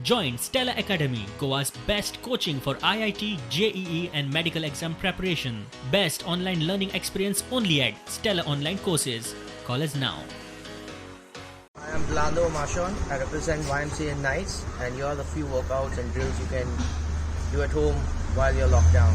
Join Stella Academy, Goa's best coaching for IIT, JEE and medical exam preparation. Best online learning experience only at Stella Online Courses. Call us now. I am Dilano, Marchon. I represent YMCA Knights, and here are the few workouts and drills you can do at home while you're locked down.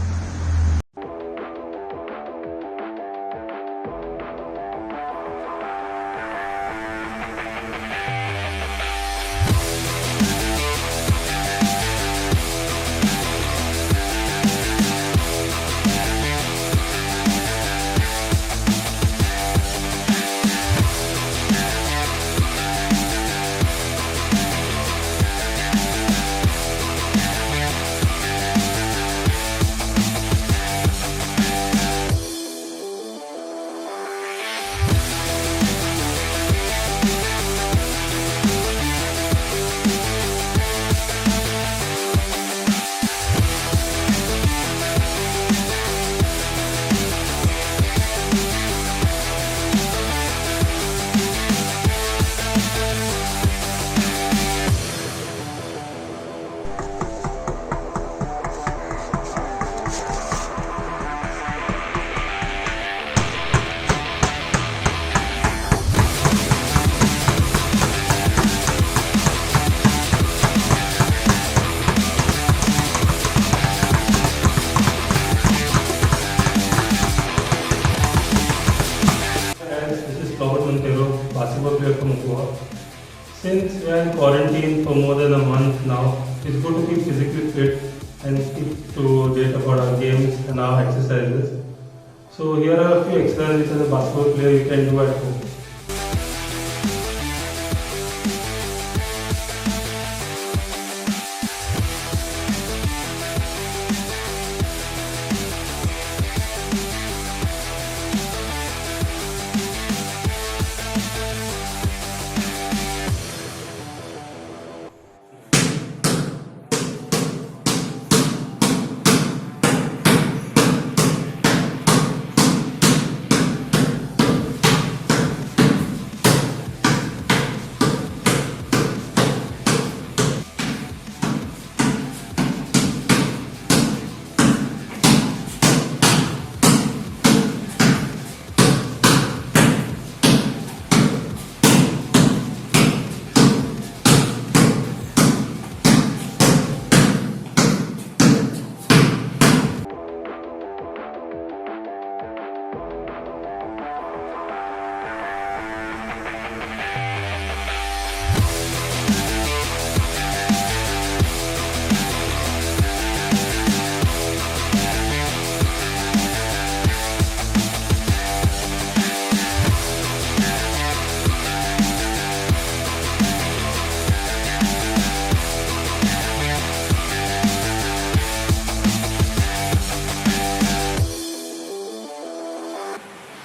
Monteiro, basketball player from Goa. Since we are in quarantine for more than a month now, it's good to keep physically fit and keep to date about our games and our exercises. So here are a few exercises as a basketball player you can do at home.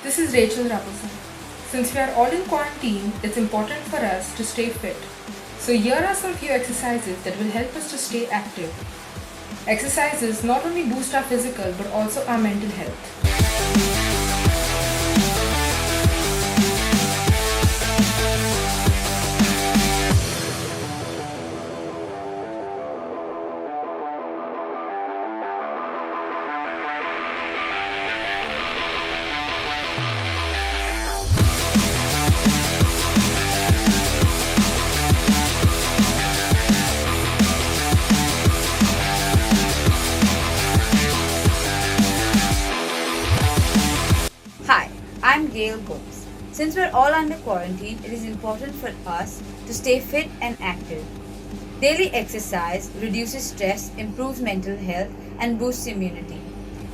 This is Rachel Raposa. Since we are all in quarantine, it's important for us to stay fit. So here are some few exercises that will help us to stay active. Exercises not only boost our physical but also our mental health. Hi, I'm Gayle Gomes. Since we're all under quarantine, it is important for us to stay fit and active. Daily exercise reduces stress, improves mental health, and boosts immunity.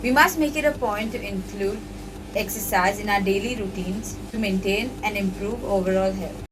We must make it a point to include exercise in our daily routines to maintain and improve overall health.